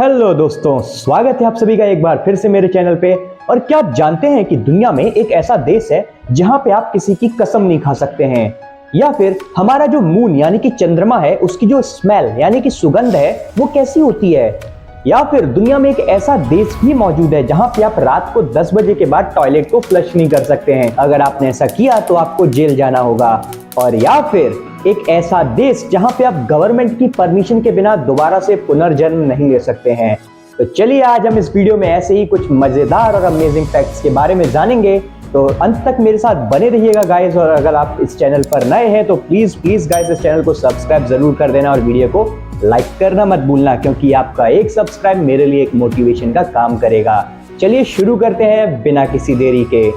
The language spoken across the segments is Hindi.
हेलो दोस्तों, स्वागत है आप सभी का एक बार फिर से मेरे चैनल पे। और क्या आप जानते हैं कि दुनिया में एक ऐसा देश है जहां पे आप किसी की कसम नहीं खा सकते हैं, या फिर हमारा जो मून यानी कि चंद्रमा है उसकी जो स्मेल यानी कि सुगंध है वो कैसी होती है, या फिर दुनिया में एक ऐसा देश भी मौजूद है जहां पे आप रात को 10 बजे के बाद टॉयलेट को फ्लश नहीं कर सकते हैं। अगर आपने ऐसा किया तो आपको जेल जाना होगा। और या फिर एक ऐसा देश जहां पे आप गवर्नमेंट की परमिशन के बिना दोबारा से पुनर्जन्म नहीं ले सकते हैं। तो चलिए आज हम इस वीडियो में ऐसे ही कुछ मजेदार और अमेजिंग फैक्ट्स के बारे में जानेंगे। तो अंत तक मेरे साथ बने रहिएगा गाइस। और अगर आप इस चैनल पर नए हैं तो प्लीज गाइस इस चैनल को सब्सक्राइब जरूर कर देना और वीडियो को लाइक करना मत भूलना, क्योंकि आपका एक सब्सक्राइब मेरे लिए एक मोटिवेशन का काम करेगा। चलिए शुरू करते हैं बिना किसी देरी के।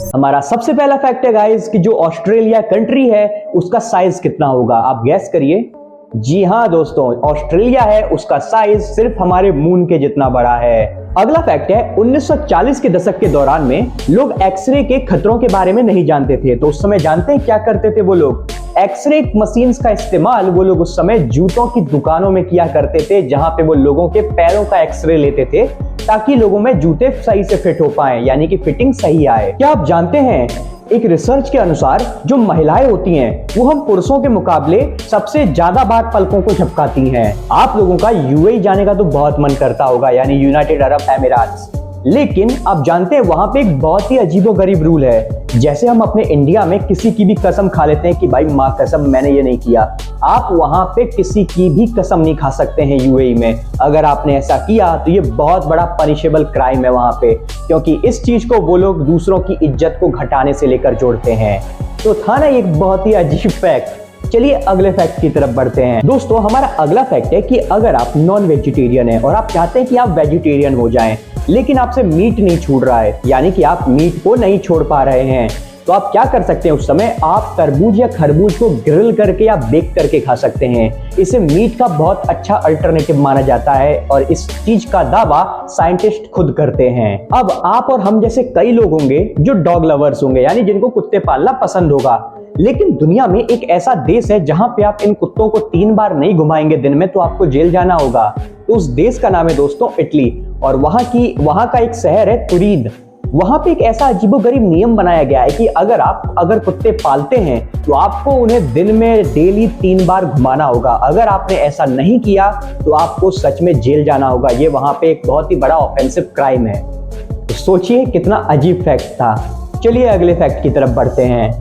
हमारा सबसे पहला फैक्ट है गाइस कि जो ऑस्ट्रेलिया कंट्री है उसका साइज कितना होगा, आप गैस करिए। जी हाँ दोस्तों, ऑस्ट्रेलिया है उसका साइज सिर्फ हमारे मून के जितना बड़ा है। अगला फैक्ट है 1940 के दशक के दौरान में लोग एक्सरे के खतरों के बारे में नहीं जानते थे। तो उस समय जानते हैं क्या करते थे वो लोग? एक्सरे मशीन्स का इस्तेमाल वो लोग उस समय जूतों की दुकानों में किया करते थे, जहां पे वो लोगों के पैरों का एक्सरे लेते थे ताकि लोगों में जूते सही से फिट हो पाए, यानी कि फिटिंग सही आए। क्या आप जानते हैं एक रिसर्च के अनुसार जो महिलाएं होती हैं वो हम पुरुषों के मुकाबले सबसे ज्यादा बार पलकों को झपकाती हैं। आप लोगों का यूएई जाने का तो बहुत मन करता होगा, यानी यूनाइटेड अरब एमिरेट्स। लेकिन आप जानते हैं वहां पे एक बहुत ही अजीबोगरीब रूल है। जैसे हम अपने इंडिया में किसी की भी कसम खा लेते हैं कि भाई माँ कसम मैंने ये नहीं किया, आप वहां पे किसी की भी कसम नहीं खा सकते हैं यूएई में। अगर आपने ऐसा किया तो ये बहुत बड़ा पनिशेबल क्राइम है वहां पे, क्योंकि इस चीज को वो लोग दूसरों की इज्जत को घटाने से लेकर जोड़ते हैं। तो था ना एक बहुत ही अजीब फैक्ट। चलिए अगले फैक्ट की तरफ बढ़ते हैं। दोस्तों हमारा अगला फैक्ट है कि अगर आप नॉन वेजिटेरियन हैं और आप चाहते हैं कि आप वेजिटेरियन हो जाएं, लेकिन आपसे मीट नहीं छूट रहा है, यानी कि आप मीट को नहीं छोड़ पा रहे हैं, तो आप क्या कर सकते हैं? उस समय आप तरबूज या खरबूज को ग्रिल करके या बेक करके खा सकते हैं। इसे मीट का बहुत अच्छा अल्टरनेटिव माना जाता है और इस चीज का दावा साइंटिस्ट खुद करते हैं। अब आप और हम जैसे कई लोग होंगे जो डॉग लवर्स होंगे, यानी जिनको कुत्ते पालना पसंद होगा। लेकिन दुनिया में एक ऐसा देश है जहां पे आप इन कुत्तों को 3 बार नहीं घुमाएंगे दिन में तो आपको जेल जाना होगा। तो उस देश का नाम है दोस्तों इटली, और वहां का एक शहर है तुरीन। वहां पे एक ऐसा अजीबोगरीब नियम बनाया गया है कि अगर कुत्ते पालते हैं तो आपको उन्हें दिन में डेली 3 बार घुमाना होगा। अगर आपने ऐसा नहीं किया तो आपको सच में जेल जाना होगा। ये वहां पे एक बहुत ही बड़ा ऑफेंसिव क्राइम है। तो सोचिए कितना अजीब फैक्ट था। चलिए अगले फैक्ट की तरफ बढ़ते हैं।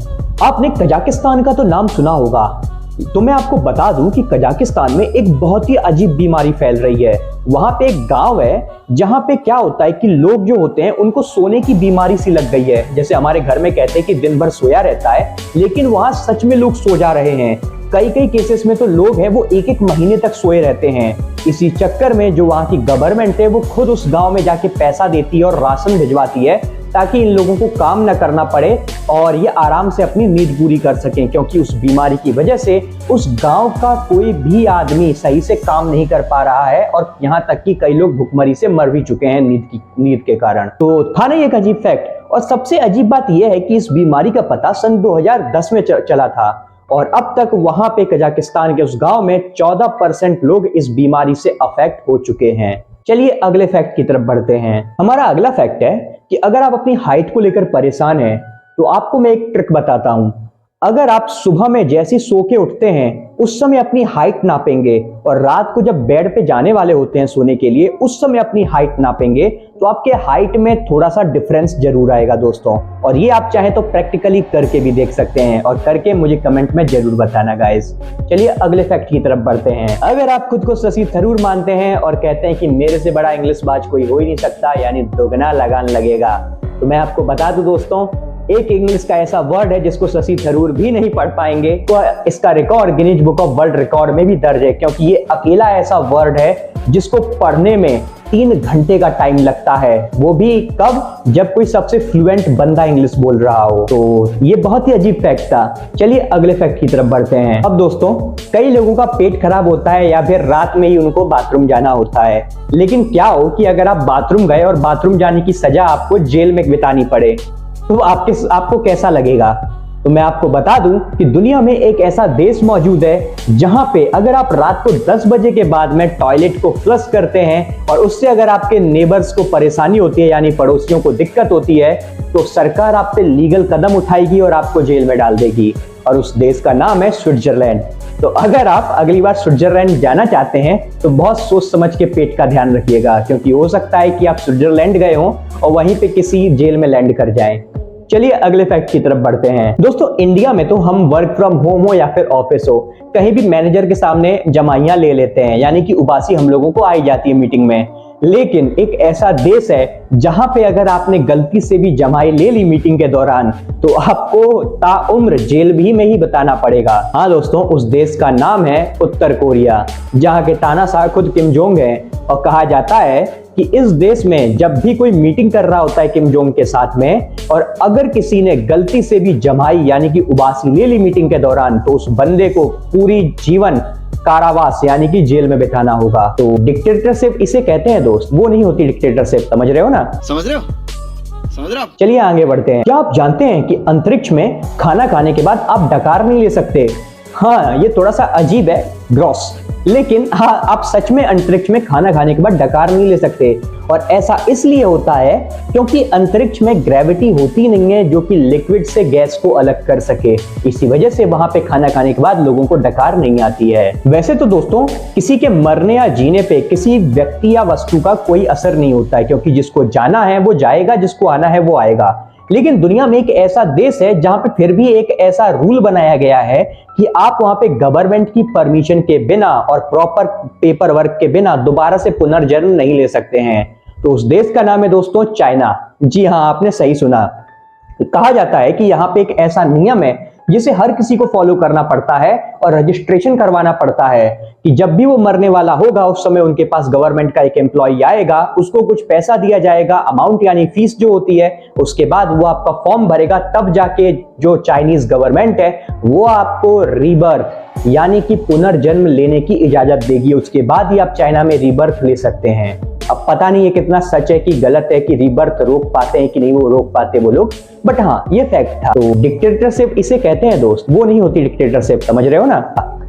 आपने कजाकिस्तान का तो नाम सुना होगा, तो मैं आपको बता दूं कि कजाकिस्तान में एक बहुत ही अजीब बीमारी फैल रही है। वहां पे एक गांव है जहां पे क्या होता है कि लोग जो होते हैं उनको सोने की बीमारी सी लग गई है। जैसे हमारे घर में कहते हैं कि दिन भर सोया रहता है, लेकिन वहां सच में लोग सो जा रहे हैं। कई केसेस में तो लोग हैं वो 1-1 महीने तक सोए रहते हैं। इसी चक्कर में जो वहां की गवर्नमेंट है वो खुद उस गांव में जाके पैसा देती है और राशन भिजवाती है ताकि इन लोगों को काम न करना पड़े और ये आराम से अपनी नींद पूरी कर सकें, क्योंकि उस बीमारी की वजह से उस गांव का कोई भी आदमी सही से काम नहीं कर पा रहा है और यहाँ तक कि कई लोग भुखमरी से मर भी चुके हैं नींद के कारण। तो था ना एक अजीब फैक्ट। और सबसे अजीब बात यह है कि इस बीमारी का पता सन 2010 में चला था और अब तक वहां पे कजाकिस्तान के उस गांव में 14% लोग इस बीमारी से अफेक्ट हो चुके हैं। चलिए अगले फैक्ट की तरफ बढ़ते हैं। हमारा अगला फैक्ट है कि अगर आप अपनी हाइट को लेकर परेशान हैं तो आपको मैं एक ट्रिक बताता हूं। अगर आप सुबह में जैसे सो के उठते हैं उस समय अपनी हाइट नापेंगे और रात को जब बेड पे जाने वाले होते हैं सोने के लिए उस समय अपनी हाइट नापेंगे तो आपके हाइट में थोड़ा सा डिफरेंस जरूर आएगा दोस्तों। और ये आप चाहें तो प्रैक्टिकली करके भी देख सकते हैं और करके मुझे कमेंट में जरूर बताना गाइस। चलिए अगले फैक्ट की तरफ बढ़ते हैं। अगर आप खुद को शशि थरूर मानते हैं और कहते हैं कि मेरे से बड़ा इंग्लिश बाज कोई हो ही नहीं सकता, यानी दोगुना लगान लगेगा, तो मैं आपको बता दूं दोस्तों, एक इंग्लिश का ऐसा वर्ड है जिसको शशि थरूर भी नहीं पढ़ पाएंगे तो इसका record Guinness book of world record में भी दर्ज है, क्योंकि ये अकेला ऐसा वर्ड है जिसको पढ़ने में 3 घंटे का टाइम लगता है। वो भी कब? जब कोई सबसे फ्लुएंट बंदा इंग्लिश बोल रहा हो। तो ये बहुत ही अजीब फैक्ट था। चलिए अगले फैक्ट की तरफ बढ़ते हैं। अब दोस्तों कई लोगों का पेट खराब होता है या फिर रात में ही उनको बाथरूम जाना होता है, लेकिन क्या हो कि अगर आप बाथरूम गए और बाथरूम जाने की सजा आपको जेल में बितानी पड़े तो आपको कैसा लगेगा? तो मैं आपको बता दूं कि दुनिया में एक ऐसा देश मौजूद है जहां पे अगर आप रात को 10 बजे के बाद में टॉयलेट को फ्लश करते हैं और उससे अगर आपके नेबर्स को परेशानी होती है यानी पड़ोसियों को दिक्कत होती है तो सरकार आप पे लीगल कदम उठाएगी और आपको जेल में डाल देगी। और उस देश का नाम है स्विट्जरलैंड। तो अगर आप अगली बार स्विट्जरलैंड जाना चाहते हैं तो बहुत सोच समझ के पेट का ध्यान रखिएगा, क्योंकि हो सकता है कि आप स्विट्जरलैंड गए हों और वहीं पे किसी जेल में लैंड कर जाएं। चलिए अगले फैक्ट की तरफ बढ़ते हैं। दोस्तों इंडिया में तो हम वर्क फ्रॉम होम हो या फिर ऑफिस हो, कहीं भी मैनेजर के सामने जमाइयां ले लेते हैं, यानी कि उबासी हम लोगों को आई जाती है मीटिंग में। लेकिन एक ऐसा देश है जहां पे अगर आपने गलती से भी जमाई ले ली मीटिंग के दौरान तो आपको ताउम्र जेल भी में ही बताना पड़ेगा। हाँ दोस्तों, उस देश का नाम है उत्तर कोरिया, जहां के तानाशाह खुद किम जोंग हैं। और कहा जाता है कि इस देश में जब भी कोई मीटिंग कर रहा होता है किम जोंग के साथ में और अगर किसी ने गलती से भी जमाई यानी कि उबासी ले ली मीटिंग के दौरान तो उस बंदे को पूरी जीवन कारावास यानी कि जेल में बिताना होगा। तो डिक्टेटरशिप इसे कहते हैं दोस्त, वो नहीं होती डिक्टेटरशिप, समझ रहे हो ना? समझ रहे हो? चलिए आगे बढ़ते हैं। क्या आप जानते हैं कि अंतरिक्ष में खाना खाने के बाद आप डकार नहीं ले सकते? हाँ, ये थोड़ा सा अजीब है, ग्रॉस, लेकिन हाँ, आप सच में अंतरिक्ष में खाना खाने के बाद डकार नहीं ले सकते। और ऐसा इसलिए होता है क्योंकि अंतरिक्ष में ग्रेविटी होती नहीं है जो कि लिक्विड से गैस को अलग कर सके। इसी वजह से वहां पे खाना खाने के बाद लोगों को डकार नहीं आती है। वैसे तो दोस्तों किसी के मरने या जीने पे किसी व्यक्ति या वस्तु का कोई असर नहीं होता है, क्योंकि जिसको जाना है वो जाएगा, जिसको आना है वो आएगा। लेकिन दुनिया में एक ऐसा देश है जहां पे फिर भी एक ऐसा रूल बनाया गया है कि आप वहां पे गवर्नमेंट की परमिशन के बिना और प्रॉपर पेपर वर्क के बिना दोबारा से पुनर्जन्म नहीं ले सकते हैं। तो उस देश का नाम है दोस्तों चाइना। जी हाँ, आपने सही सुना। कहा जाता है कि यहाँ पे एक ऐसा नियम है जिसे हर किसी को फॉलो करना पड़ता है और रजिस्ट्रेशन करवाना पड़ता है कि जब भी वो मरने वाला होगा उस समय उनके पास गवर्नमेंट का एक एम्प्लॉय आएगा, उसको कुछ पैसा दिया जाएगा, अमाउंट यानी फीस जो होती है, उसके बाद वो आपका फॉर्म भरेगा, तब जाके जो चाइनीज गवर्नमेंट है वो आपको रीबर्थ यानी कि पुनर्जन्म लेने की इजाजत देगी। उसके बाद ही आप चाइना में रीबर्थ ले सकते हैं। अब पता नहीं ये कितना सच है कि गलत है कि रीबर्थ रोक पाते हैं कि नहीं वो रोक पाते वो लोग, बट हाँ ये फैक्ट था। तो डिक्टेटरशिप इसे कहते हैं दोस्त, वो नहीं होती डिक्टेटरशिप, समझ रहे हो ना?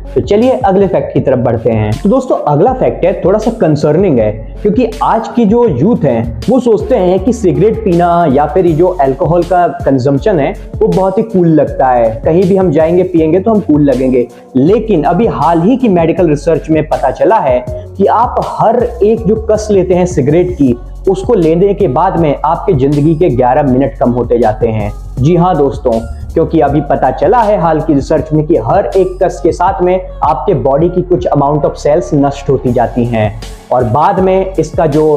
तो चलिए अगले फैक्ट की तरफ बढ़ते हैं। तो दोस्तों अगला फैक्ट है थोड़ा सा कंसर्निंग है, क्योंकि आज की जो यूथ है वो सोचते हैं कि सिगरेट पीना या फिर ये जो अल्कोहल का कंजम्पशन है वो बहुत ही कूल लगता है, कहीं भी हम जाएंगे पिएंगे तो हम कूल लगेंगे। लेकिन अभी हाल ही की मेडिकल रिसर्च में पता चला है कि आप हर एक जो कस लेते हैं सिगरेट की, उसको लेने के बाद में आपके जिंदगी के 11 मिनट कम होते जाते हैं। जी हाँ दोस्तों, क्योंकि अभी पता चला है हाल की रिसर्च में कि हर एक कस के साथ में आपके बॉडी की कुछ अमाउंट ऑफ सेल्स नष्ट होती जाती हैं और बाद में इसका जो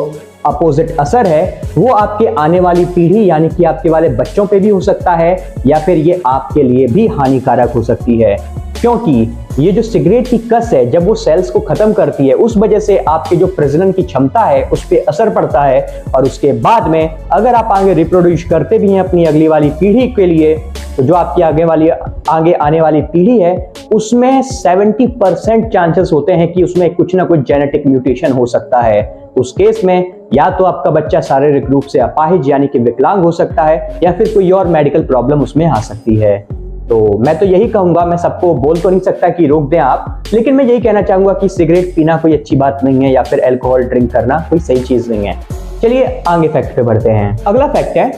अपोजिट असर है वो आपके आने वाली पीढ़ी यानी कि आपके वाले बच्चों पे भी हो सकता है या फिर ये आपके लिए भी हानिकारक हो सकती है। क्योंकि ये जो सिगरेट की कस है जब वो सेल्स को खत्म करती है उस वजह से आपके जो प्रजनन की क्षमता है उस पर असर पड़ता है और उसके बाद में अगर आप आगे रिप्रोड्यूस करते भी हैं अपनी अगली वाली पीढ़ी के लिए, तो जो आपकी आगे आने वाली पीढ़ी है उसमें 70% चांसेस होते हैं कि उसमें कुछ ना कुछ जेनेटिक म्यूटेशन हो सकता है। उस केस में या तो आपका बच्चा शारीरिक रूप से अपाहिज यानी कि विकलांग हो सकता है या फिर कोई और मेडिकल प्रॉब्लम उसमें आ सकती है। तो मैं तो यही कहूंगा, मैं सबको बोल तो नहीं सकता कि रोक दें आप, लेकिन मैं यही कहना चाहूंगा कि सिगरेट पीना कोई अच्छी बात नहीं है या फिर अल्कोहल ड्रिंक करना कोई सही चीज नहीं है। चलिए आगे फैक्ट पे बढ़ते हैं। अगला फैक्ट है,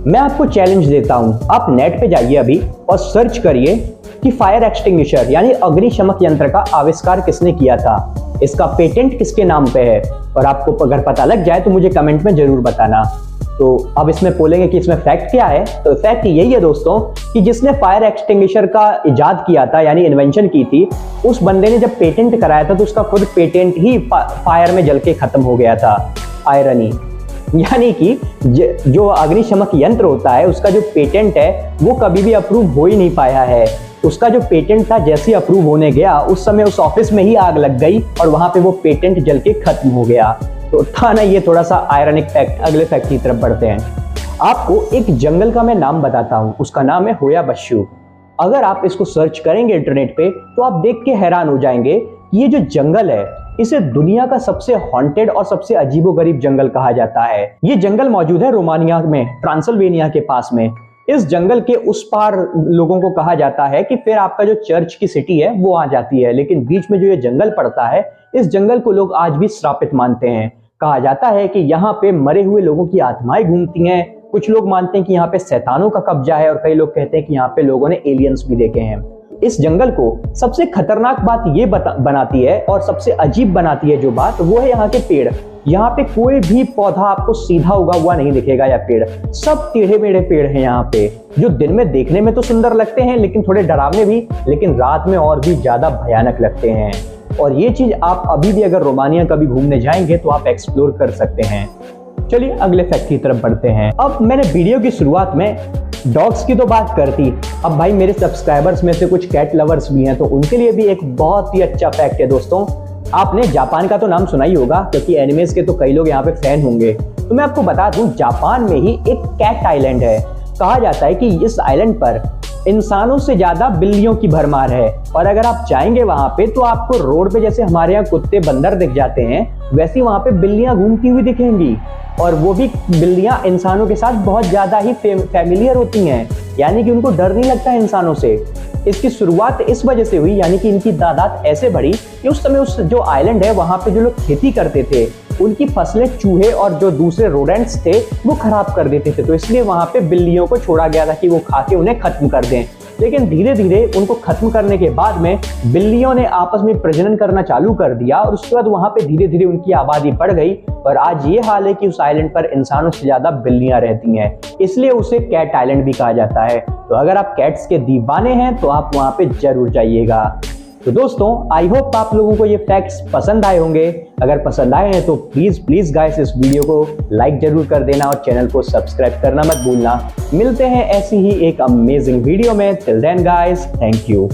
मैं आपको चैलेंज देता हूं, आप नेट पे जाइए अभी और सर्च करिए कि फायर एक्सटिंग्विशर यानी अग्निशमक यंत्र का आविष्कार किसने किया था, इसका पेटेंट किसके नाम पे है, और आपको अगर पता लग जाए तो मुझे कमेंट में जरूर बताना। तो अब इसमें बोलेंगे कि इसमें फैक्ट क्या है, तो फैक्ट यही है दोस्तों कि जिसने फायर एक्सटिंग्विशर का इजाद किया था यानी इन्वेंशन की थी, उस बंदे ने जब पेटेंट कराया था तो उसका खुद पेटेंट ही फायर में जल के खत्म हो गया था। आयरनी यानी कि जो अग्निशमक यंत्र होता है उसका जो पेटेंट है वो कभी भी अप्रूव हो ही नहीं पाया है। उसका जो पेटेंट था जैसे ही अप्रूव होने गया उस समय उस ऑफिस में ही आग लग गई और वहां पे वो पेटेंट जल के खत्म हो गया। तो था ना ये थोड़ा सा आयरनिक फैक्ट। अगले फैक्ट की तरफ बढ़ते हैं। आपको एक जंगल का मैं नाम बताता हूं, उसका नाम है होया बश्यू। अगर आप इसको सर्च करेंगे इंटरनेट पे तो आप देख के हैरान हो जाएंगे कि ये जो जंगल है इसे दुनिया का सबसे हॉन्टेड और सबसे अजीबोगरीब जंगल कहा जाता है। ये जंगल मौजूद है रोमानिया में, ट्रांसिल्वेनिया के पास में। इस जंगल के उस पार लोगों को कहा जाता है कि फिर आपका जो चर्च की सिटी है वो आ जाती है, लेकिन बीच में जो ये जंगल पड़ता है, इस जंगल को लोग आज भी श्रापित मानते हैं। कहा जाता है कि यहाँ पे मरे हुए लोगों की आत्माएं घूमती हैं। कुछ लोग मानते हैं कि यहाँ पे शैतानों का कब्जा है और कई लोग कहते हैं कि यहाँ पे लोगों ने एलियंस भी देखे हैं। इस जंगल को सबसे खतरनाक बात ये बनाती है और सबसे अजीब बनाती है जो बात, वो है यहाँ के पेड़। यहाँ पे कोई भी पौधा आपको सीधा उगा हुआ नहीं दिखेगा या पेड़, सब टेढ़े मेढ़े पेड़ हैं यहाँ पे, जो दिन में देखने में तो सुंदर लगते हैं लेकिन थोड़े डरावने भी, लेकिन रात में और भी ज्यादा भयानक लगते हैं। और ये चीज आप अभी भी अगर रोमानिया कभी घूमने जाएंगे तो आप एक्सप्लोर कर सकते हैं। चलिए अगले फैक्ट की तरफ बढ़ते हैं। अब मैंने वीडियो की शुरुआत में डॉग्स की तो बात करती, अब भाई मेरे सब्सक्राइबर्स में से कुछ कैट लवर्स भी हैं, तो उनके लिए भी एक बहुत ही अच्छा फैक्ट है दोस्तों। आपने जापान का तो नाम सुना ही होगा क्योंकि एनिमेस के तो कई लोग यहाँ पे फैन होंगे। तो मैं आपको बता दूं, जापान में ही एक कैट आइलैंड है। कहा जाता है कि इस आइलैंड पर इंसानों से ज्यादा बिल्लियों की भरमार है, और अगर आप जाएंगे वहां पे तो आपको रोड पे जैसे हमारे यहाँ कुत्ते बंदर दिख जाते हैं, वैसे वहां पे बिल्लियां घूमती हुई दिखेंगी। और वो भी बिल्लियां इंसानों के साथ बहुत ज्यादा ही फैमिलियर होती हैं, यानी कि उनको डर नहीं लगता है इंसानों से। इसकी शुरुआत इस वजह से हुई, यानी कि इनकी तादाद ऐसे बढ़ी कि उस समय उस जो आइलैंड है वहां पे जो लोग खेती करते थे उनकी फसलें चूहे और जो दूसरे रोडेंट्स थे वो खराब कर देते थे, तो इसलिए वहां पे बिल्लियों को छोड़ा गया था कि वो खा के उन्हें खत्म कर दें। लेकिन धीरे धीरे उनको खत्म करने के बाद में बिल्लियों ने आपस में प्रजनन करना चालू कर दिया और उसके बाद वहां पे धीरे धीरे उनकी आबादी बढ़ गई और आज ये हाल है कि उस आइलैंड पर इंसानों से ज्यादा बिल्लियां रहती हैं, इसलिए उसे कैट आइलैंड भी कहा जाता है। तो अगर आप कैट्स के दीवाने हैं तो आप वहां पे जरूर जाइएगा। तो दोस्तों आई होप आप लोगों को ये फैक्ट्स पसंद आए होंगे। अगर पसंद आए हैं तो प्लीज गाइस इस वीडियो को लाइक जरूर कर देना और चैनल को सब्सक्राइब करना मत भूलना। मिलते हैं ऐसी ही एक अमेजिंग वीडियो में। Till then guys, thank you.